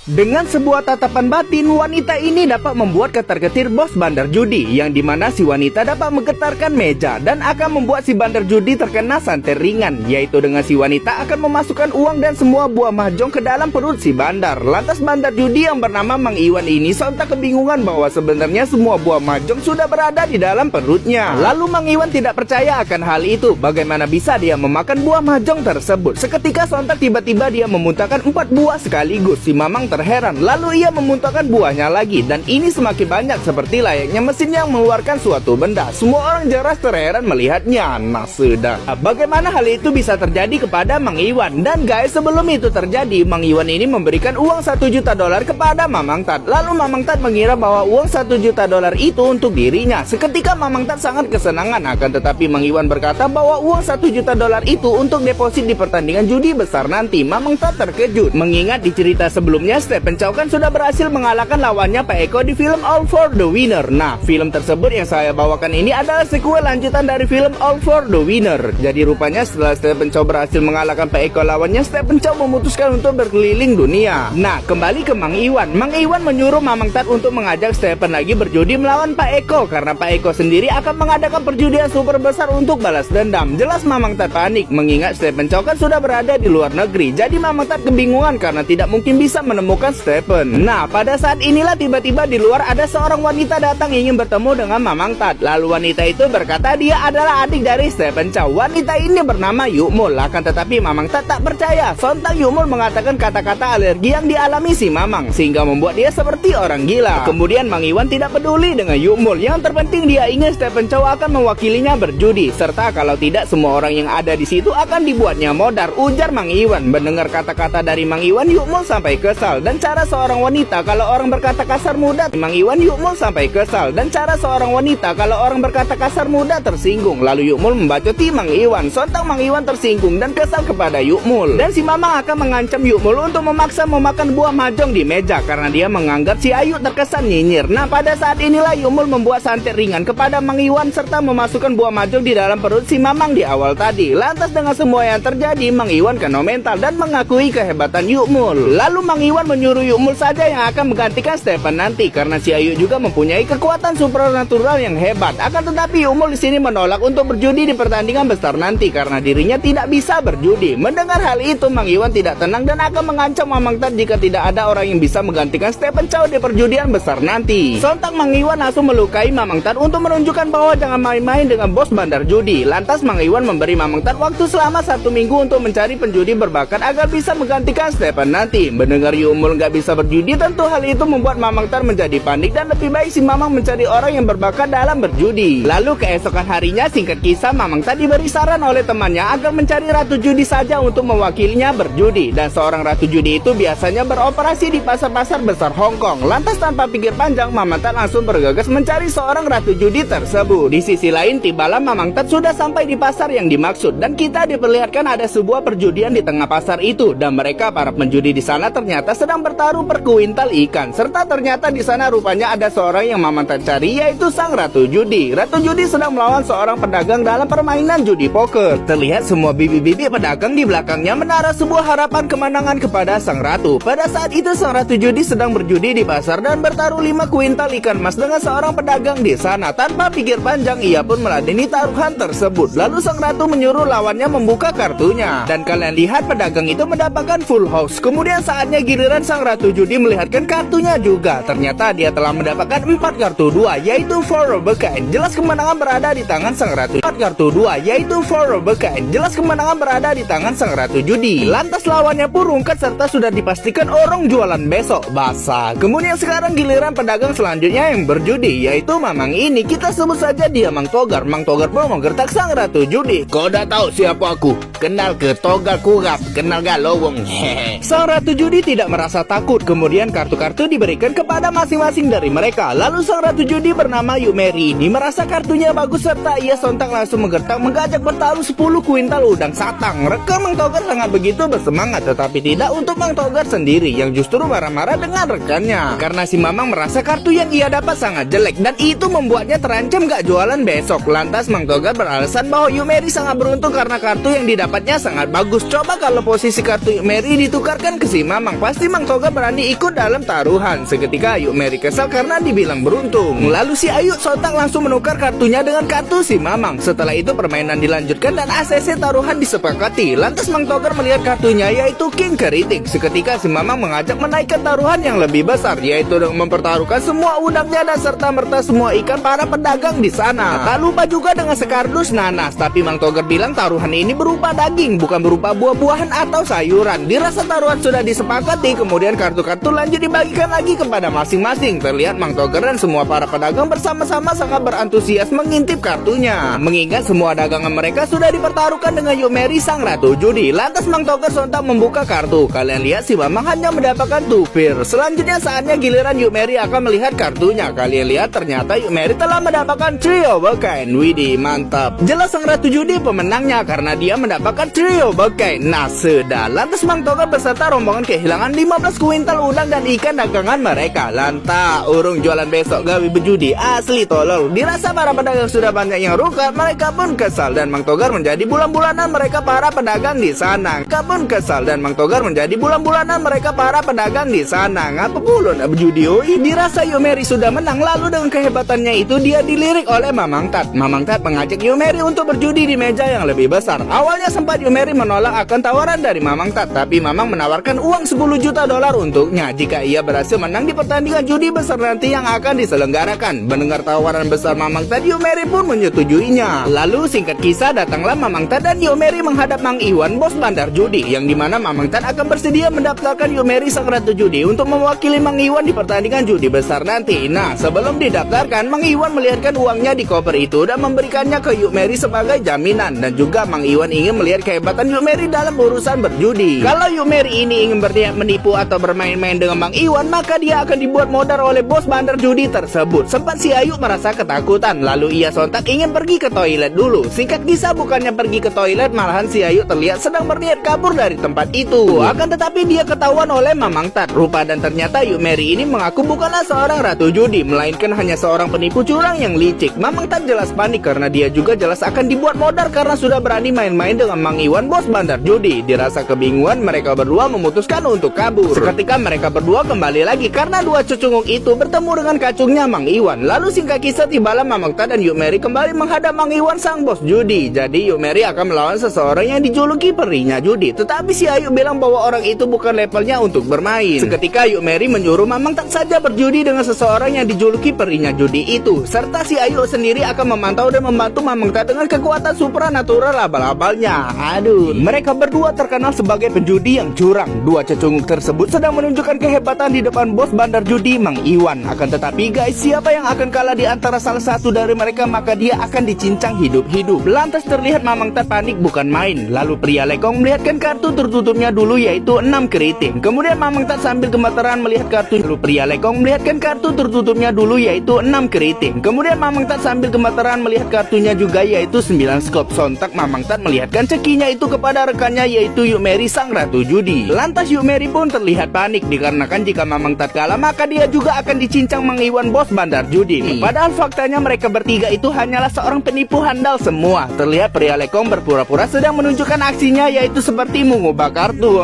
Dengan sebuah tatapan batin, wanita ini dapat membuat ketar-ketir bos bandar judi, yang dimana si wanita dapat menggetarkan meja dan akan membuat si bandar judi terkena santet ringan, yaitu dengan si wanita akan memasukkan uang dan semua buah mahjong ke dalam perut si bandar. Lantas bandar judi yang bernama Mang Iwan ini sontak kebingungan bahwa sebenarnya semua buah mahjong sudah berada di dalam perutnya. Lalu Mang Iwan tidak percaya akan hal itu. Bagaimana bisa dia memakan buah mahjong tersebut? Seketika sontak tiba-tiba dia memuntahkan 4 buah sekaligus. Si Mamang terheran, lalu ia memuntahkan buahnya lagi, dan ini semakin banyak seperti layaknya mesin yang mengeluarkan suatu benda. Semua orang jelas terheran melihatnya. Nah sudah, bagaimana hal itu bisa terjadi kepada Mang Iwan? Dan guys, sebelum itu terjadi, Mang Iwan ini memberikan uang $1 juta kepada Mamang Tat. Lalu Mamang Tat mengira bahwa uang $1 juta itu untuk dirinya. Seketika Mamang Tat sangat kesenangan, akan tetapi Mang Iwan berkata bahwa uang $1 juta itu untuk deposit di pertandingan judi besar nanti. Mamang Tat terkejut, mengingat di cerita sebelumnya Stephen Chow kan sudah berhasil mengalahkan lawannya Pak Eko di film All for the Winner. Nah, film tersebut yang saya bawakan ini adalah sequel lanjutan dari film All for the Winner. Jadi rupanya setelah Stephen Chow berhasil mengalahkan Pak Eko lawannya, Stephen Chow memutuskan untuk berkeliling dunia. Nah, kembali ke Mang Iwan. Mang Iwan menyuruh Mamang Tat untuk mengajak Stephen lagi berjudi melawan Pak Eko, karena Pak Eko sendiri akan mengadakan perjudian super besar untuk balas dendam. Jelas Mamang Tat panik, mengingat Stephen Chow kan sudah berada di luar negeri. Jadi Mamang Tat kebingungan karena tidak mungkin bisa menemukan Stephen. Nah, pada saat inilah tiba-tiba di luar ada seorang wanita datang ingin bertemu dengan Mamang Tat. Lalu wanita itu berkata dia adalah adik dari Stephen Chow. Wanita ini bernama Yukmul. Akan tetapi Mamang Tat tak percaya. Sontak Yukmul mengatakan kata-kata alergi yang dialami si Mamang, sehingga membuat dia seperti orang gila. Kemudian Mang Iwan tidak peduli dengan Yukmul. Yang terpenting dia ingin Stephen Chow akan mewakilinya berjudi, serta kalau tidak semua orang yang ada di situ akan dibuatnya modar, ujar Mang Iwan. Mendengar kata-kata dari Mang Iwan, Yukmul sampai kesal. Dan cara seorang wanita kalau orang berkata kasar mudah, Mang Iwan Yukmul sampai kesal. Dan cara seorang wanita kalau orang berkata kasar mudah tersinggung. Lalu Yukmul membacoti Mang Iwan. Sontak Mang Iwan tersinggung dan kesal kepada Yukmul. Dan si Mamang akan mengancam Yukmul untuk memaksa memakan buah mahjong di meja karena dia menganggap si Ayu terkesan nyinyir. Nah, pada saat inilah Yukmul membuat santet ringan kepada Mang Iwan serta memasukkan buah mahjong di dalam perut si Mamang di awal tadi. Lantas dengan semua yang terjadi, Mang Iwan kena mental dan mengakui kehebatan Yukmul. Lalu Mang Iwan menyuruh Yukmul saja yang akan menggantikan Stephen nanti, karena si Ayu juga mempunyai kekuatan supernatural yang hebat. Akan tetapi Yukmul di sini menolak untuk berjudi di pertandingan besar nanti karena dirinya tidak bisa berjudi. Mendengar hal itu, Mang Iwan tidak tenang dan akan mengancam Mamang Tat jika tidak ada orang yang bisa menggantikan Stephen Chow di perjudian besar nanti. Sontak Mang Iwan langsung melukai Mamang Tat untuk menunjukkan bahwa jangan main-main dengan bos bandar judi. Lantas Mang Iwan memberi Mamang Tat waktu selama 1 minggu untuk mencari penjudi berbakat agar bisa menggantikan Stephen nanti. Mendengar Yukmul nggak bisa berjudi, tentu hal itu membuat Mamang Tat menjadi panik dan lebih baik si Mamang mencari orang yang berbakat dalam berjudi. Lalu keesokan harinya, singkat kisah, Mamang Tat diberi saran oleh temannya agar mencari ratu judi saja untuk mewakilinya berjudi. Dan seorang ratu judi itu biasanya beroperasi di pasar-pasar besar Hong Kong. Lantas tanpa pikir panjang, Mamang Tat langsung bergegas mencari seorang ratu judi tersebut. Di sisi lain, tibalah Mamang Tat sudah sampai di pasar yang dimaksud, dan kita diperlihatkan ada sebuah perjudian di tengah pasar itu, dan mereka para penjudi di sana ternyata sedang bertaruh per kuintal ikan. Serta ternyata di sana rupanya ada seorang yang Mamang Tat cari, yaitu sang ratu judi. Ratu judi sedang melawan seorang pedagang dalam permainan judi poker. Terlihat semua bibi-bibi pedagang di belakangnya menaruh sebuah harapan kemenangan kepada sang ratu. Pada saat itu sang ratu judi sedang berjudi di pasar dan bertaruh 5 kuintal ikan emas dengan seorang pedagang di sana. Tanpa pikir panjang, ia pun meladeni taruhan tersebut. Lalu sang ratu menyuruh lawannya membuka kartunya, dan kalian lihat pedagang itu mendapatkan full house. Kemudian saatnya giliran sang ratu judi melihatkan kartunya juga. Ternyata dia telah mendapatkan 4 kartu 2, yaitu for a bucket. Jelas kemenangan berada di tangan sang ratu. 4 kartu 2, yaitu for a bucket. Jelas kemenangan berada di tangan sang ratu judi. Lantas lawannya pun rungkat serta sudah dipastikan orang jualan besok basah. Kemudian sekarang giliran pedagang selanjutnya yang berjudi, yaitu Mamang ini. Kita sebut saja dia Mang Togar. Mang Togar pun menggertak sang ratu judi. Kau dah tahu siapa aku? Kenal ke Togar Kurap? Kenal gak lowong? Hehehe. Sang ratu judi tidak merasa takut. Kemudian kartu-kartu diberikan kepada masing-masing dari mereka. Lalu sang ratu judi bernama Yumeri ini merasa kartunya bagus serta ia sontak langsung menggertak mengajak bertaruh 10 kuintal udang satang. Rekan Mang Togar sangat begitu bersemangat, tetapi tidak untuk Mang Togar sendiri yang justru marah-marah dengan rekannya karena si Mamang merasa kartu yang ia dapat sangat jelek dan itu membuatnya terancam gak jualan besok. Lantas Mang Togar beralasan bahwa Yumeri sangat beruntung karena kartu yang didapat pendapatnya sangat bagus. Coba kalau posisi kartu Yuk Meri ditukarkan ke si Mamang, pasti Mang Togar berani ikut dalam taruhan. Seketika Yuk Meri kesal karena dibilang beruntung. Lalu si Ayu sontak langsung menukar kartunya dengan kartu si Mamang. Setelah itu permainan dilanjutkan dan ACC taruhan disepakati. Lantas Mang Togar melihat kartunya yaitu King Keriting. Seketika si Mamang mengajak menaikkan taruhan yang lebih besar, yaitu dengan mempertaruhkan semua udangnya dan serta merta semua ikan para pedagang di sana. Tak lupa juga dengan sekardus nanas. Tapi Mang Togar bilang taruhan ini berupa daging, bukan berupa buah-buahan atau sayuran. Dirasa taruhan sudah disepakati, kemudian kartu-kartu lanjut dibagikan lagi kepada masing-masing. Terlihat Mang Togar dan semua para pedagang bersama-sama sangat berantusias mengintip kartunya, mengingat semua dagangan mereka sudah dipertaruhkan dengan Yuk Meri sang ratu judi. Lantas Mang Togar sontak membuka kartu. Kalian lihat si Mamang hanya mendapatkan tupir. Selanjutnya saatnya giliran Yuk Meri akan melihat kartunya. Kalian lihat ternyata Yuk Meri telah mendapatkan trio bekain. Widih, mantap. Jelas sang ratu judi pemenangnya karena dia mendapatkan trio bekain. Nah, sudah. Lantas Mang Togar beserta rombongan kehilangan 15 kuintal udang dan ikan dagangan mereka. Lantak, urung jualan besok gawe berjudi. Asli tolol. Dirasa para pedagang sudah banyak yang rukat, mereka pun kesal dan Mang Togar menjadi bulan-bulanan mereka para pedagang di sana. Mereka pun kesal dan Mang Togar menjadi bulan-bulanan mereka para pedagang di sana. Ngapa pula nak berjudi? Dirasa Yuk Meri sudah menang, lalu dengan kehebatannya itu dia dilirik oleh Mamang Tat. Mamang Tat mengajak Yuk Meri untuk berjudi di meja yang lebih besar. Awalnya sempat Yuk Meri menolak akan tawaran dari Mamang Tat, tapi Mamang menawarkan uang 10 juta dolar untuknya jika ia berhasil menang di pertandingan judi besar nanti yang akan diselenggarakan. Mendengar tawaran besar Mamang Tat, Yuk Meri pun menyetujuinya. Lalu singkat kisah, datanglah Mamang Tat dan Yuk Meri menghadap Mang Iwan, bos bandar judi, yang dimana Mamang Tat akan bersedia mendaftarkan Yuk Meri sang ratu judi untuk mewakili Mang Iwan di pertandingan judi besar nanti. Nah, sebelum didaftarkan, Mang Iwan melihatkan uangnya di koper itu dan memberikannya ke Yuk Meri sebagai jaminan. Dan juga Mang Iwan ingin melihat kehebatan Yuk Meri dalam urusan berjudi. Kalau Yuk Meri ini ingin berniat menipu atau bermain-main dengan Mang Iwan, maka dia akan dibuat modal oleh bos bandar judi tersebut. Sempat si Ayu merasa ketakutan, lalu ia sontak ingin pergi ke toilet dulu. Singkat kisah, bukannya pergi ke toilet, malahan si Ayu terlihat sedang berniat kabur dari tempat itu. Akan tetapi dia ketahuan oleh Mamang Tat. Rupa dan ternyata Yuk Meri ini mengaku bukanlah seorang ratu judi, melainkan hanya seorang penipu curang yang licik. Mamang Tat jelas panik karena dia juga jelas akan dibuat modal karena sudah berani main-main dengan Mang Iwan, bos bandar judi. Dirasa kebingungan, mereka berdua memutuskan untuk kabur. Seketika mereka berdua kembali lagi karena dua cucunguk itu bertemu dengan kacungnya Mang Iwan. Lalu singkat kisah, tibalah Mamang Tat dan Yuk Meri kembali menghadap Mang Iwan sang bos judi. Jadi Yuk Meri akan melawan seseorang yang dijuluki perinya judi. Tetapi si Ayu bilang bahwa orang itu bukan levelnya untuk bermain. Seketika Yuk Meri menyuruh Mamang Tat saja berjudi dengan seseorang yang dijuluki perinya judi itu. Serta si Ayu sendiri akan memantau dan membantu Mamang Tat dengan kekuatan supranatural abal-abalnya. Aduh, mereka berdua terkenal sebagai penjudi yang curang. Dua cecunguk tersebut sedang menunjukkan kehebatan di depan bos bandar judi Mang Iwan. Akan tetapi guys, siapa yang akan kalah di antara salah satu dari mereka, maka dia akan dicincang hidup-hidup. Lantas terlihat Mamang Tat panik bukan main. Lalu pria lekong melihatkan kartu tertutupnya dulu yaitu 6 keriting. Kemudian Mamang Tat sambil gemeteran melihat kartu. Lalu pria lekong melihatkan kartu tertutupnya dulu yaitu 6 keriting. Kemudian Mamang Tat sambil gemeteran melihat kartunya juga yaitu 9 skop. Sontak Mamang Tat melihatkan cekinya itu kepada rekannya yaitu Yuk Meri sang ratu judi. Lantas Yuk Meri pun terlihat panik dikarenakan jika Mamang Tat kalah maka dia juga akan dicincang Mang Iwan, bos bandar judi. Padahal faktanya mereka bertiga itu hanyalah seorang penipu handal semua. Terlihat pria lekong berpura-pura sedang menunjukkan aksinya yaitu seperti mengubah kartu.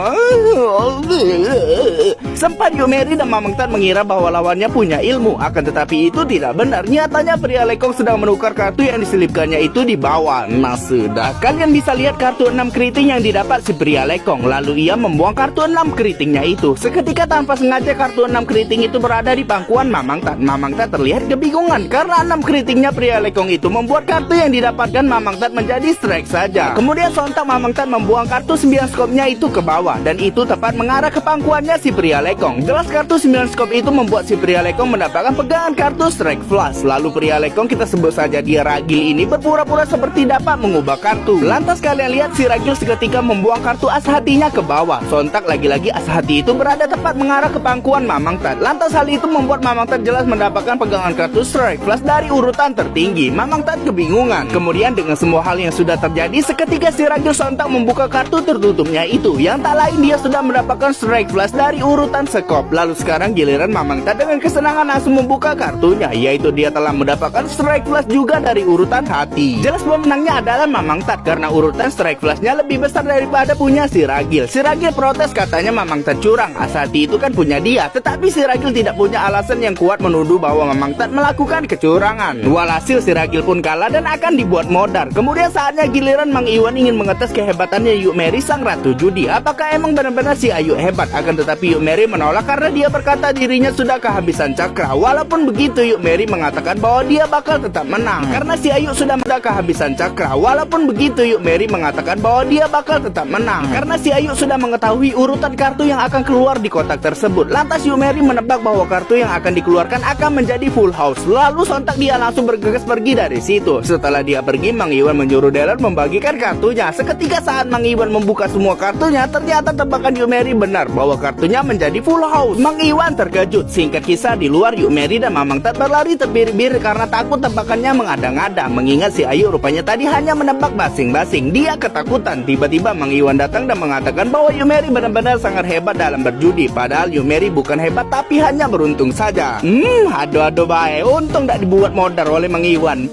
Sempat Yuk Meri dan Mamang Tat mengira bahwa lawannya punya ilmu, akan tetapi itu tidak benar. Nyatanya pria lekong sedang menukar kartu yang diselipkannya itu di bawah. Nah sudah, kalian bisa lihat kartu 6 keriting yang didapat si pria lekong. Lalu ia membuang kartu 6 keritingnya itu. Seketika tanpa sengaja kartu 6 keriting itu berada di pangkuan Mamang Tat. Mamang Tat terlihat kebingungan karena 6 keritingnya pria lekong itu membuat kartu yang didapatkan Mamang Tat menjadi strike saja. Kemudian sontak Mamang Tat membuang kartu 9 skopnya itu ke bawah dan itu tepat mengarah ke pangkuannya si pria lekong. Jelas kartu 9 skop itu membuat si pria lekong mendapatkan pegangan kartu strike flush. Lalu pria lekong, kita sebut saja dia Ragil, ini berpura-pura seperti dapat mengubah kartu. Lantas kalian lihat si Ragil seketika membuang kartu as hatinya ke bawah. Sontak lagi-lagi as hati itu berada tepat mengarah ke pangkuan Mamang Tat. Lantas hal itu membuat Mamang Tat jelas mendapatkan pegangan kartu strike flush dari urutan tertinggi. Mamang Tat kebingungan. Kemudian dengan semua hal yang sudah terjadi, seketika si Ragil sontak membuka kartu tertutupnya itu, yang tak lain dia sudah mendapatkan strike flush dari urutan sekop. Lalu sekarang giliran Mamang Tat dengan kesenangan langsung membuka kartunya, yaitu dia telah mendapatkan strike flush juga dari urutan hati. Jelas pemenangnya adalah Mamang Tat karena urutan strike flashnya lebih besar daripada punya si Ragil. Si Ragil protes katanya Mamang Ted curang, Asati itu kan punya dia. Tetapi si Ragil tidak punya alasan yang kuat menuduh bahwa Mamang Ted melakukan kecurangan. Walhasil si Ragil pun kalah dan akan dibuat modar. Kemudian saatnya giliran Mang Iwan ingin mengetes kehebatannya Yuk Meri sang ratu judi. Apakah emang benar-benar si Ayu hebat? Akan tetapi Yuk Meri menolak karena dia berkata dirinya sudah kehabisan cakra. Walaupun begitu Yuk Meri mengatakan bahwa dia bakal tetap menang karena si Ayu sudah kehabisan cakra. Walaupun begitu Yuk Meri mengatakan bahwa dia bakal tetap menang karena si Ayu sudah mengetahui urutan kartu yang akan keluar di kotak tersebut. Lantas Yuk Meri menebak bahwa kartu yang akan dikeluarkan akan menjadi full house. Lalu sontak dia langsung bergegas pergi dari situ. Setelah dia pergi, Mang Iwan menyuruh Deller membagikan kartunya. Seketika saat Mang Iwan membuka semua kartunya, ternyata tebakan Yuk Meri benar bahwa kartunya menjadi full house. Mang Iwan terkejut. Singkat kisah, di luar Yuk Meri dan Mamang Ted berlari terbir-bir karena takut tebakannya mengada-ngada. Mengingat si Ayu rupanya tadi hanya menebak basing-basing. Dia ketakutan. Tiba-tiba Mang Iwan datang dan mengatakan bahwa Yuk Meri benar-benar sangat hebat dalam berjudi. Padahal Yuk Meri bukan hebat tapi hanya beruntung saja. Aduh baik. Untung tak dibuat modar oleh Mang Iwan.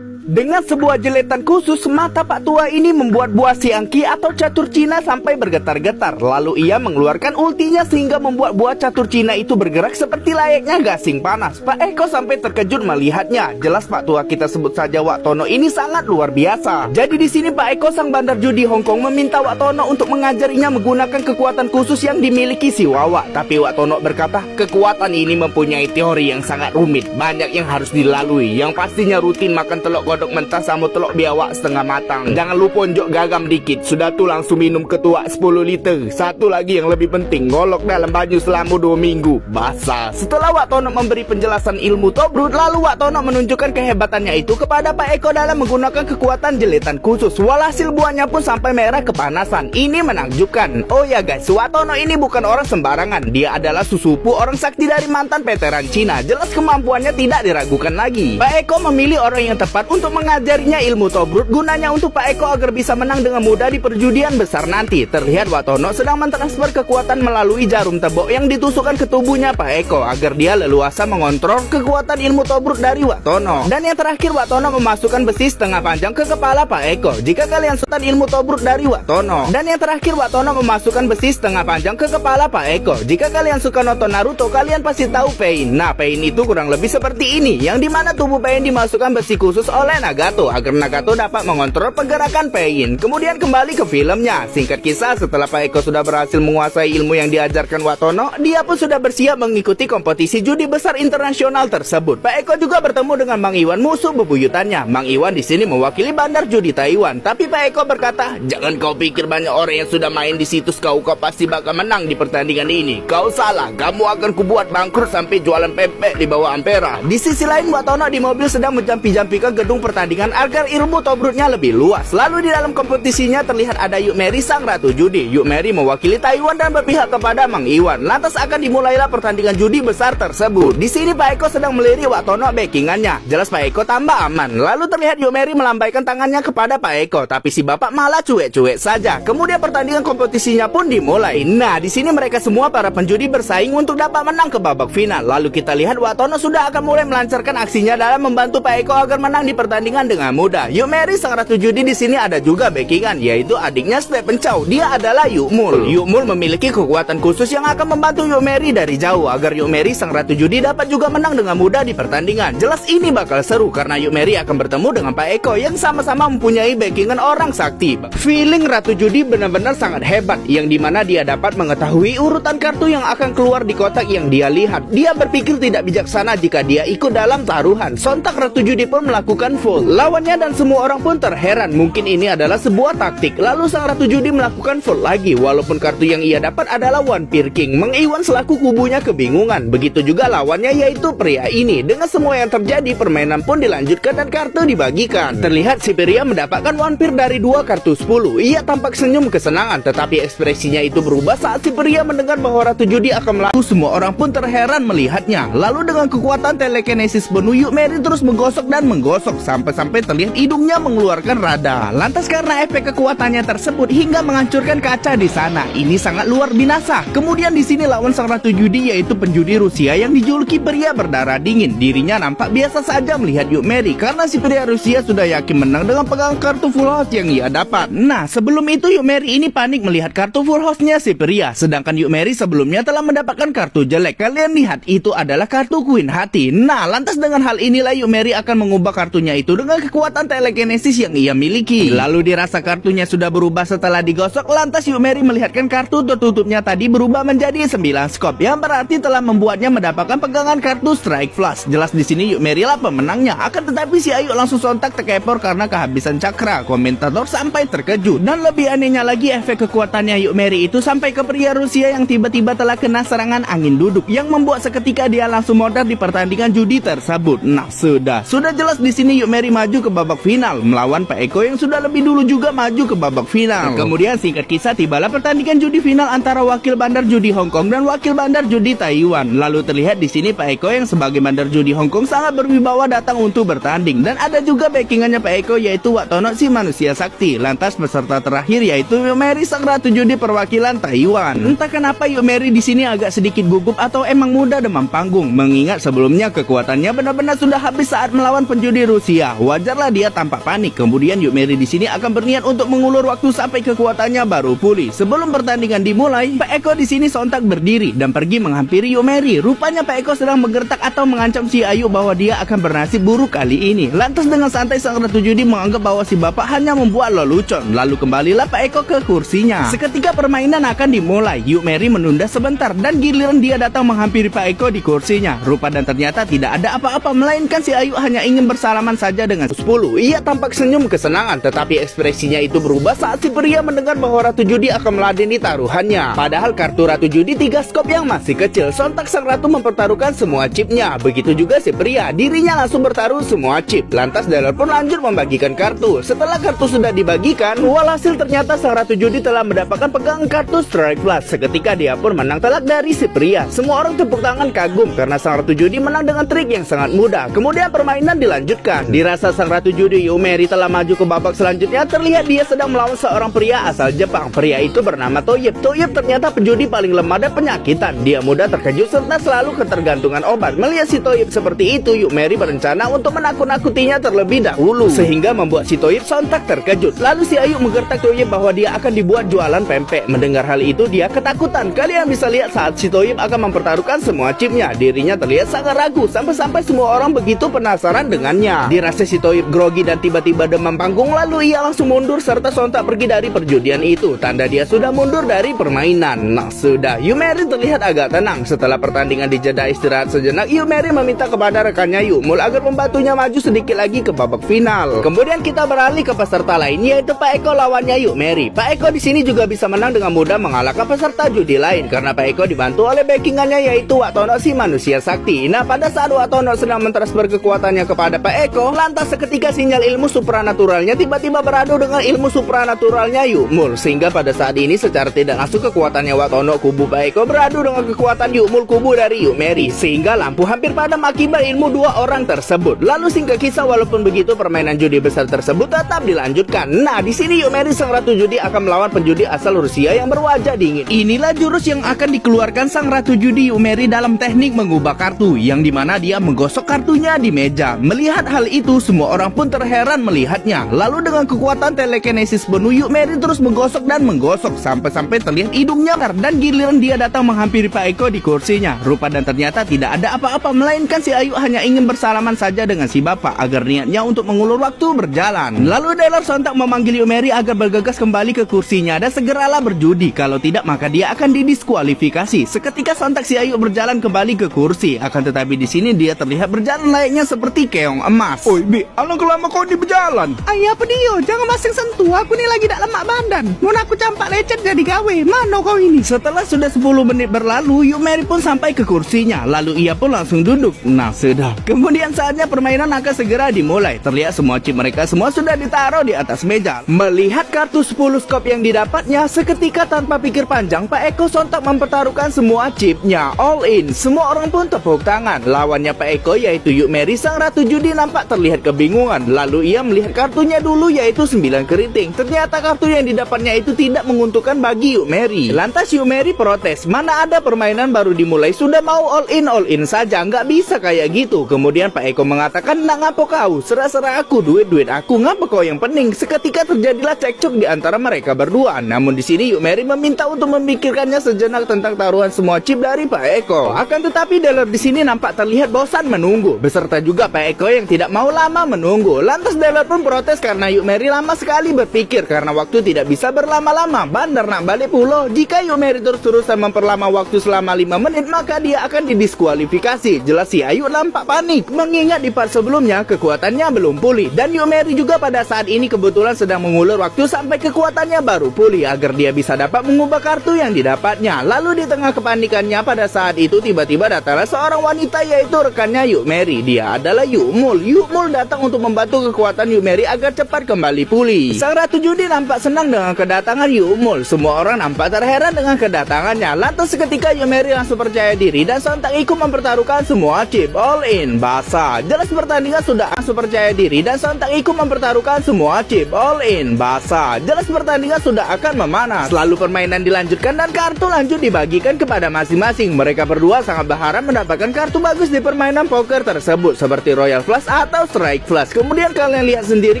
Dengan sebuah jeletan khusus, mata Pak Tua ini membuat buah siangki atau catur Cina sampai bergetar-getar. Lalu ia mengeluarkan ultinya sehingga membuat buah catur Cina itu bergerak seperti layaknya gasing panas. Pak Eko sampai terkejut melihatnya. Jelas Pak Tua kita sebut saja Wak Tono ini sangat luar biasa. Jadi di sini Pak Eko sang bandar judi Hong Kong meminta Wak Tono untuk mengajarinya menggunakan kekuatan khusus yang dimiliki si Wawa. Tapi Wak Tono berkata, kekuatan ini mempunyai teori yang sangat rumit. Banyak yang harus dilalui. Yang pastinya rutin makan telur kodok mentah sama telur biawak setengah matang. Jangan lupa onjok gagam dikit. Sudah tu langsung minum ketua 10 liter. Satu lagi yang lebih penting, ngolok dalam baju selama 2 minggu. Basah. Setelah Wak Tono memberi penjelasan ilmu Tobrut, lalu Wak Tono menunjukkan kehebatannya itu kepada Pak Eko dalam menggunakan kekuatan jeletan khusus. Walhasil buahnya pun sampai merah kepanasan. Ini menakjubkan. Oh ya guys, Wak Tono ini bukan orang sembarangan. Dia adalah susupu orang sakti dari mantan veteran Cina. Jelas kemampuannya tidak diragukan lagi. Pak Eko memilih orang yang tepat untuk mengajarinya ilmu Tobrut, gunanya untuk Pak Eko agar bisa menang dengan mudah di perjudian besar nanti. Terlihat Wak Tono sedang mentransfer kekuatan melalui jarum tebok yang ditusukkan ke tubuhnya Pak Eko agar dia leluasa mengontrol kekuatan ilmu Tobrut dari Wak Tono. Dan yang terakhir, Wak Tono memasukkan besi setengah panjang ke kepala Pak Eko jika kalian sultan ilmu Tobrut dari Wak Tono. Dan yang terakhir, Wak Tono memasukkan besi setengah panjang ke kepala Pak Eko. Jika kalian suka nonton Naruto, kalian pasti tahu Pain. Nah, Pain itu kurang lebih seperti ini, yang dimana tubuh Pain dimasukkan besi khusus oleh Nagato agar Nagato dapat mengontrol pergerakan Pain. Kemudian kembali ke filmnya. Singkat kisah, setelah Pak Eko sudah berhasil menguasai ilmu yang diajarkan Wak Tono, dia pun sudah bersiap mengikuti kompetisi judi besar internasional tersebut. Pak Eko juga bertemu dengan Mang Iwan, musuh bebuyutannya. Mang Iwan di sini mewakili bandar judi Taiwan. Tapi Pak Eko berkata, jangan kau pikir banyak orang yang sudah main di situs kau pasti bakal menang di pertandingan ini. Kau salah, kamu akan kubuat bangkrut sampai jualan pempek di bawah Ampera. Di sisi lain, Wak Tono di mobil sedang menjampi-jampikan gedung pertandingan agar ilmu Tobrutnya lebih luas. Lalu di dalam kompetisinya terlihat ada Yuk Meri sang ratu judi. Yuk Meri mewakili Taiwan dan berpihak kepada Mang Iwan. Lantas akan dimulailah pertandingan judi besar tersebut. Di sini Pak Eko sedang melirik Wak Tono backingannya. Jelas Pak Eko tambah aman. Lalu terlihat Yuk Meri melambaikan tangannya kepada Pak Eko, tapi si bapak malah cuek-cuek saja. Kemudian pertandingan kompetisinya pun dimulai. Nah, di sini mereka semua para penjudi bersaing untuk dapat menang ke babak final. Lalu kita lihat Wak Tono sudah akan mulai melancarkan aksinya dalam membantu Pak Eko agar menang di pertandingan dengan mudah. Yuk Meri sang ratu judi di sini ada juga backingan, yaitu adiknya Stephen Chow. Dia adalah Yuk Mul. Yuk Mul memiliki kekuatan khusus yang akan membantu Yuk Meri dari jauh agar Yuk Meri sang ratu judi dapat juga menang dengan mudah di pertandingan. Jelas ini bakal seru karena Yuk Meri akan bertemu dengan Pak Eko yang sama-sama mempunyai backingan orang sakti. Feeling ratu judi benar-benar sangat hebat, yang dimana dia dapat mengetahui urutan kartu yang akan keluar di kotak yang dia lihat. Dia berpikir tidak bijaksana jika dia ikut dalam taruhan. Sontak ratu judi pun melakukan fold. Lawannya dan semua orang pun terheran, mungkin ini adalah sebuah taktik. Lalu sang ratu judi melakukan fold lagi, walaupun kartu yang ia dapat adalah One Peer King. Mang Iwan selaku kubunya kebingungan. Begitu juga lawannya, yaitu pria ini. Dengan semua yang terjadi, permainan pun dilanjutkan dan kartu dibagikan. Terlihat si pria mendapatkan One Peer dari 2 kartu 10. Ia tampak senyum kesenangan, tetapi ekspresinya itu berubah saat si pria mendengar bahwa ratu judi akan melakukan. Semua orang pun terheran melihatnya. Lalu dengan kekuatan telekinesis penuh, Yuk Meri terus menggosok dan menggosok sampai-sampai terlihat hidungnya mengeluarkan radar. Lantas karena efek kekuatannya tersebut hingga menghancurkan kaca di sana, ini sangat luar binasa. Kemudian di sini lawan sang ratu judi yaitu penjudi Rusia yang dijuluki pria berdarah dingin. Dirinya nampak biasa saja melihat Yuk Meri karena si pria Rusia sudah yakin menang dengan pegang kartu full house yang ia dapat. Nah, sebelum itu Yuk Meri ini panik melihat kartu full house-nya si pria, sedangkan Yuk Meri sebelumnya telah mendapatkan kartu jelek. Kalian lihat, itu adalah kartu Queen Hati. Nah, lantas dengan hal inilah Yuk Meri akan mengubah kartunya itu dengan kekuatan telekinesis yang ia miliki. Lalu dirasa kartunya sudah berubah setelah digosok, lantas Yuk Meri melihatkan kartu tertutupnya tadi berubah menjadi 9 skop, yang berarti telah membuatnya mendapatkan pegangan kartu Strike Flush. Jelas di sini Yuk Meri lah pemenangnya. Akan tetapi si Ayu langsung sontak terkepor karena kehabisan cakra. Komentator sampai terkejut. Dan lebih anehnya lagi, efek kekuatannya Yuk Meri itu sampai ke pria Rusia yang tiba-tiba telah kena serangan angin duduk yang membuat seketika dia langsung modar di pertandingan judi tersebut. Nah, sudah jelas di sini Yuk Meri maju ke babak final melawan Pak Eko yang sudah lebih dulu juga maju ke babak final. Kemudian singkat kisah tibalah pertandingan judi final antara wakil bandar judi Hong Kong dan wakil bandar judi Taiwan. Lalu terlihat di sini Pak Eko yang sebagai bandar judi Hong Kong sangat berwibawa datang untuk bertanding, dan ada juga backingannya Pak Eko yaitu Wak Tono si manusia sakti. Lantas peserta terakhir yaitu Yuk Meri sang ratu judi perwakilan Taiwan. Entah kenapa Yuk Meri di sini agak sedikit gugup atau emang mudah demam panggung, mengingat sebelumnya kekuatannya benar-benar sudah habis saat melawan penjudi Rusia. Wajarlah dia tampak panik. Kemudian Yuk Meri di sini akan berniat untuk mengulur waktu sampai kekuatannya baru pulih. Sebelum pertandingan dimulai, Pak Eko di sini sontak berdiri dan pergi menghampiri Yuk Meri. Rupanya Pak Eko sedang menggertak atau mengancam si Ayu bahwa dia akan bernasib buruk kali ini. Lantas dengan santai sang ratu judi menganggap bahwa si bapak hanya membuat lelucon. Lalu kembalilah Pak Eko ke kursinya. Seketika permainan akan dimulai, Yuk Meri menunda sebentar dan giliran dia datang menghampiri Pak Eko di kursinya. Rupa dan ternyata tidak ada apa-apa, melainkan si Ayu hanya ingin bersalaman saja dengan 10. Ia tampak senyum kesenangan, tetapi ekspresinya itu berubah saat si pria mendengar bahwa ratu judi akan meladeni taruhannya. Padahal kartu ratu judi 3 skop yang masih kecil. Sontak sang ratu mempertaruhkan semua chipnya. Begitu juga si pria, dirinya langsung bertaruh semua chip. Lantas dealer pun lanjut membagikan kartu. Setelah kartu sudah dibagikan, walhasil ternyata sang ratu judi telah mendapatkan pegangan kartu Strike Flush. Seketika dia pun menang telak dari si pria. Semua orang tepuk tangan kagum karena sang ratu judi menang dengan trik yang sangat mudah. Kemudian permainan dilanjutkan. Dirasa sang ratu judi Yuk Meri telah maju ke babak selanjutnya, terlihat dia sedang melawan seorang pria asal Jepang. Pria itu bernama Toyib. Toyib ternyata penjudi paling lemah dan penyakitan. Dia mudah terkejut serta selalu ketergantungan obat. Melihat si Toyib seperti itu, Yuk Meri berencana untuk menakut-nakutinya terlebih dahulu, sehingga membuat si Toyib sontak terkejut. Lalu si Ayu menggertak Toyib bahwa dia akan dibuat jualan pempek. Mendengar hal itu dia ketakutan. Kalian bisa lihat saat si Toyib akan mempertaruhkan semua chipnya. Dirinya terlihat sangat ragu, sampai-sampai semua orang begitu penasaran dengannya. Dirasa si Toyib grogi dan tiba-tiba demam panggung, lalu ia langsung mundur serta sontak pergi dari perjudian itu. Tanda dia sudah mundur dari permainan. Nah, sudah Yuk Meri terlihat agak tenang. Setelah pertandingan dijeda istirahat sejenak, Yuk Meri meminta kepada rekannya Yuk Mul agar membantunya maju sedikit lagi ke babak final. Kemudian kita beralih ke peserta lain yaitu Pak Eko lawannya Yuk Meri. Pak Eko di sini juga bisa menang dengan mudah mengalahkan peserta judi lain karena Pak Eko dibantu oleh backingannya yaitu Wak Tono si manusia sakti. Nah, pada saat Wak Tono sedang mentransfer kekuatannya kepada Pak Eko, lantas seketika sinyal ilmu supranaturalnya tiba-tiba beradu dengan ilmu supranaturalnya Yuk Mul, sehingga pada saat ini secara tidak langsung kekuatannya Wak Tono kubu Pak Eko beradu dengan kekuatan Yuk Mul kubu dari Yuk Meri, sehingga lampu hampir padam akibat ilmu dua orang tersebut. Lalu singkat kisah, walaupun begitu permainan judi besar tersebut tetap dilanjutkan. Nah, di sini Yuk Meri sang ratu judi akan melawan penjudi asal Rusia yang berwajah dingin. Inilah jurus yang akan dikeluarkan sang ratu judi Yuk Meri dalam teknik mengubah kartu, yang dimana dia menggosok kartunya di meja. Melihat hal itu, semua orang pun terheran melihatnya. Lalu dengan kekuatan telekinesis penuh, Yuk Meri terus menggosok dan menggosok sampai-sampai terlihat hidungnya dan giliran dia datang menghampiri Pak Eko di kursinya. Rupa dan ternyata tidak ada apa-apa, melainkan si Ayu hanya ingin bersalaman saja dengan si bapak agar niatnya untuk mengulur waktu berjalan. Lalu dealer sontak memanggil Yuk Meri agar bergegas kembali ke kursinya dan segeralah berjudi. Kalau tidak maka dia akan didiskualifikasi. Seketika sontak si Ayu berjalan kembali ke kursi. Akan tetapi di sini dia terlihat berjalan layaknya seperti keong emas. Oi Bi, alangkah lama kau di berjalan. Ayah pedio, jangan masing sentuh. Aku ni lagi tak lemak badan. Mun aku campak lecet jadi gawe. Mana kau ini? Setelah sudah 10 menit berlalu, Yuk Meri pun sampai ke kursinya. Lalu ia pun langsung duduk. Nah, sudah. Kemudian saatnya permainan akan segera dimulai. Terlihat semua chip mereka semua sudah ditaruh di atas meja. Melihat kartu 10 skop yang didapatnya, seketika tanpa pikir panjang, Pak Eko sontak mempertaruhkan semua chipnya. All in. Semua orang pun tepuk tangan. Lawannya Pak Eko yaitu Yuk Meri sang ratu judi nampak terlihat terlihat kebingungan. Lalu ia melihat kartunya dulu, yaitu 9 keriting. Ternyata kartu yang didapatnya itu tidak menguntungkan bagi Yuk Mary. Lantas Yuk Mary protes, mana ada permainan baru dimulai sudah mau all in saja, nggak bisa kayak gitu. Kemudian Pak Eko mengatakan, nak ngapa kau, serah-serah aku, duit aku, ngapa kau yang pening. Seketika terjadilah cekcok di antara mereka berdua. Namun di sini Yuk Mary meminta untuk memikirkannya sejenak tentang taruhan semua chip dari Pak Eko. Akan tetapi dealer di sini nampak terlihat bosan menunggu, beserta juga Pak Eko yang tidak mau lama menunggu. Lantas dealer pun protes karena Yuk Mary lama sekali berpikir, karena waktu tidak bisa berlama-lama. Bandar nak balik pulau. Jika Yuk Mary terus-terusan memperlama waktu selama 5 menit, maka dia akan didiskualifikasi. Jelas si Ayu nampak panik, mengingat di part sebelumnya kekuatannya belum pulih. Dan Yuk Mary juga pada saat ini kebetulan sedang mengulur waktu sampai kekuatannya baru pulih, agar dia bisa dapat mengubah kartu yang didapatnya. Lalu di tengah kepanikannya pada saat itu tiba-tiba datanglah seorang wanita, yaitu rekannya Yuk Mary. Dia adalah Yuk Mul. Yuk Mul datang untuk membantu kekuatan Yuk Mary agar cepat kembali pulih. Sang Ratu Judi nampak senang dengan kedatangan Yuk Mul. Semua orang nampak terheran dengan kedatangannya. Lantas seketika Yuk Mary langsung percaya diri dan sontak ikut mempertaruhkan semua chip. All in, basah. Jelas pertandingan sudah langsung percaya diri dan sontak ikut mempertaruhkan semua chip. All in, basah. Jelas pertandingan sudah akan memanas. Lalu permainan dilanjutkan dan kartu lanjut dibagikan kepada masing-masing. Mereka berdua sangat berharap mendapatkan kartu bagus di permainan poker tersebut, seperti Royal Flush atau Strike Flush. Kemudian kalian lihat sendiri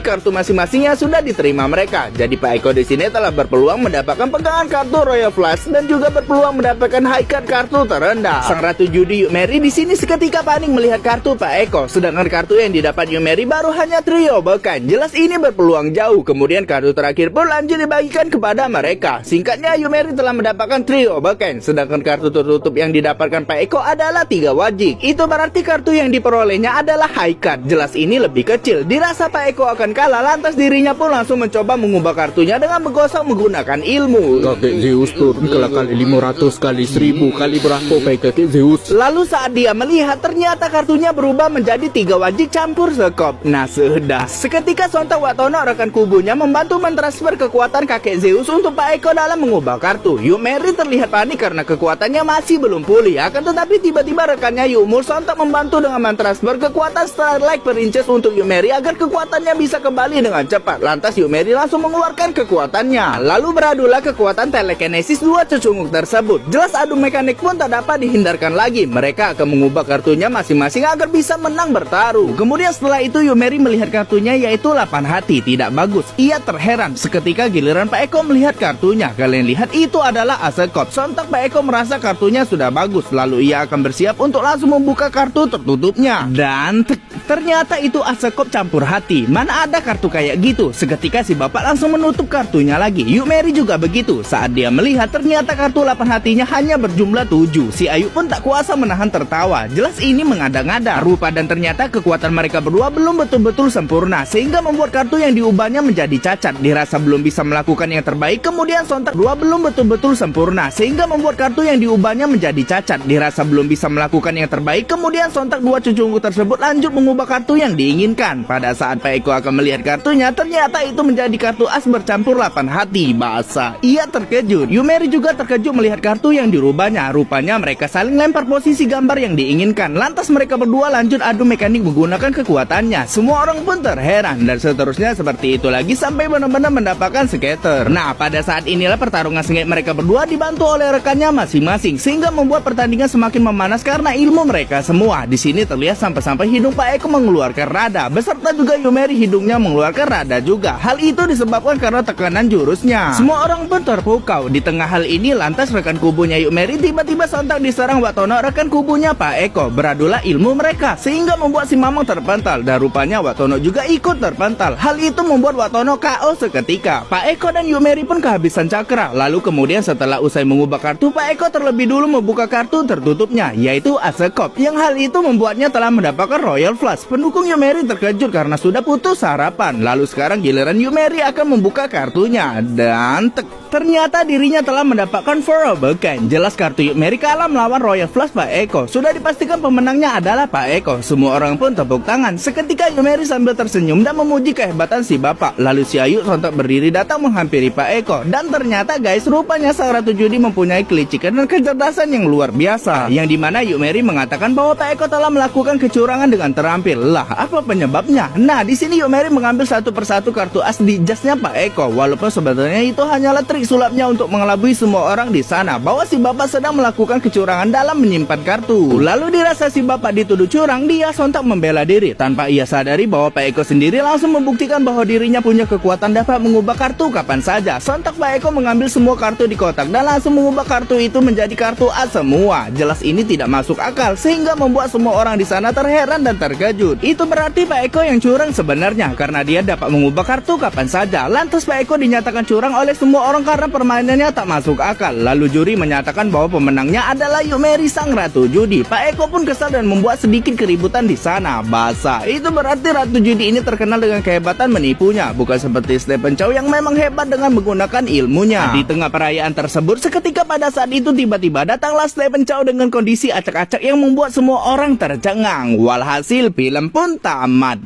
kartu masing-masing yang sudah diterima mereka. Jadi Pak Eko di sini telah berpeluang mendapatkan pegangan kartu Royal Flush dan juga berpeluang mendapatkan high card kartu terendah. Sang Ratu Judi Yuk Mary di sini seketika panik melihat kartu Pak Eko, sedangkan kartu yang didapat Yuk Mary baru hanya trio bekan. Jelas ini berpeluang jauh. Kemudian kartu terakhir pun lanjut dibagikan kepada mereka. Singkatnya Yuk Mary telah mendapatkan trio bekan, sedangkan kartu tertutup yang didapatkan Pak Eko adalah 3 wajik. Itu berarti kartu yang diperolehnya adalah high card. Jelas ini lebih kecil. Dirasa Pak Eko akan kalah, lantas dirinya pun langsung mencoba mengubah kartunya dengan menggosok menggunakan ilmu. Kakek Zeus turun kali 500 kali 1000 kali berapa kakek Zeus? Lalu saat dia melihat, ternyata kartunya berubah menjadi 3 wajik campur sekop. Nah sudah, seketika sontak Watono rekan kubunya membantu mentransfer kekuatan kakek Zeus untuk Pak Eko dalam mengubah kartu. Yuk Mary terlihat panik karena kekuatannya masih belum pulih. Akan tetapi tiba-tiba rekannya Yuk Mul sontak membantu dengan mentransfer kekuatan Starlight Princess untuk Yuk Mary agar kekuatannya bisa kembali dengan cepat. Lantas Yuk Mary langsung mengeluarkan kekuatannya. Lalu beradulah kekuatan telekinesis 2 cecunguk tersebut. Jelas adu mekanik pun tak dapat dihindarkan lagi. Mereka akan mengubah kartunya masing-masing agar bisa menang bertaruh. Kemudian setelah itu Yuk Mary melihat kartunya, yaitu 8 hati. Tidak bagus. Ia terheran. Seketika giliran Pak Eko melihat kartunya. Kalian lihat itu adalah Asekop. Sontak Pak Eko merasa kartunya sudah bagus. Lalu ia akan bersiap untuk langsung membuka kartu tertutupnya. Dan ternyata itu Asekop campur hati. Mana ada kartu kayak gitu. Seketika si bapak langsung menutup kartunya lagi. Yuk Mary juga begitu. Saat dia melihat ternyata kartu 8 hatinya hanya berjumlah 7. Si Ayu pun tak kuasa menahan tertawa. Jelas ini mengada-ngada. Rupa dan ternyata kekuatan mereka berdua belum betul-betul sempurna, sehingga membuat kartu yang diubahnya menjadi cacat. Dirasa belum bisa melakukan yang terbaik. Kemudian sontak dua belum betul-betul sempurna, sehingga membuat kartu yang diubahnya menjadi cacat. Dirasa belum bisa melakukan yang terbaik. Kemudian sontak 2 cecunguk tersebut lanjut mengubah kartu yang diinginkan. Pada saat Pak Eko akan melihat kartunya, ternyata itu menjadi kartu as bercampur 8 hati. Bahasa ia terkejut. Yuk Mary juga terkejut melihat kartu yang dirubahnya. Rupanya mereka saling lempar posisi gambar yang diinginkan. Lantas mereka berdua lanjut adu mekanik menggunakan kekuatannya. Semua orang pun terheran, dan seterusnya seperti itu lagi sampai benar-benar mendapatkan skater. Nah, pada saat inilah pertarungan sengit mereka berdua dibantu oleh rekannya masing-masing, sehingga membuat pertandingan semakin memanas karena ilmu mereka semua. Di sini terlihat sampai-sampai hidung Pak Eko mengeluarkan rada, beserta juga Yuk Mary hidungnya mengeluarkan rada juga. Hal itu disebabkan karena tekanan jurusnya. Semua orang pun terpukau. Di tengah hal ini, lantas rekan kubunya Yuk Mary tiba-tiba sontak diserang Watono rekan kubunya Pak Eko. Beradulah ilmu mereka, sehingga membuat si Mamang terpental, dan rupanya Watono juga ikut terpental. Hal itu membuat Watono KO seketika. Pak Eko dan Yuk Mary pun kehabisan cakra. Lalu kemudian setelah usai mengubah kartu, Pak Eko terlebih dulu membuka kartu tertutupnya, yaitu Asekop, yang hal itu membuatnya telah mendapatkan Royal Flush. Pendukung Yuk Mary terkejut karena sudah putus harapan. Lalu sekarang giliran Yuk Mary akan membuka kartunya, dan Ternyata dirinya telah mendapatkan Favorable Kind. Jelas kartu Yuk Meri kalah melawan Royal Flush Pak Eko. Sudah dipastikan pemenangnya adalah Pak Eko. Semua orang pun tepuk tangan. Seketika Yuk Meri sambil tersenyum dan memuji kehebatan si bapak. Lalu si Ayu sontak berdiri datang menghampiri Pak Eko. Dan ternyata guys, rupanya sang Ratu Judi mempunyai kelicikan dan kecerdasan yang luar biasa. Yang dimana Yuk Meri mengatakan bahwa Pak Eko telah melakukan kecurangan dengan terampil. Lah, apa penyebabnya? Nah, di sini Yuk Meri mengambil satu persatu kartu as di jasnya Pak Eko. Walaupun sebenarnya itu hanyalah trik sulapnya untuk mengelabui semua orang di sana bahwa si bapak sedang melakukan kecurangan dalam menyimpan kartu. Lalu dirasa si bapak dituduh curang, dia sontak membela diri tanpa ia sadari bahwa Pak Eko sendiri langsung membuktikan bahwa dirinya punya kekuatan dapat mengubah kartu kapan saja. Sontak Pak Eko mengambil semua kartu di kotak dan langsung mengubah kartu itu menjadi kartu as semua. Jelas ini tidak masuk akal sehingga membuat semua orang di sana terheran dan terkejut. Itu berarti Pak Eko yang curang sebenarnya karena dia dapat mengubah kartu kapan saja. Lantas Pak Eko dinyatakan curang oleh semua orang karena permainannya tak masuk akal. Lalu juri menyatakan bahwa pemenangnya adalah Yuk Meri sang Ratu Judi. Pak Eko pun kesal dan membuat sedikit keributan di sana. Basah. Itu berarti Ratu Judi ini terkenal dengan kehebatan menipunya, bukan seperti Stephen Chow yang memang hebat dengan menggunakan ilmunya. Di tengah perayaan tersebut, seketika pada saat itu tiba-tiba datanglah Stephen Chow dengan kondisi acak-acak yang membuat semua orang tercengang. Walhasil film pun tamat.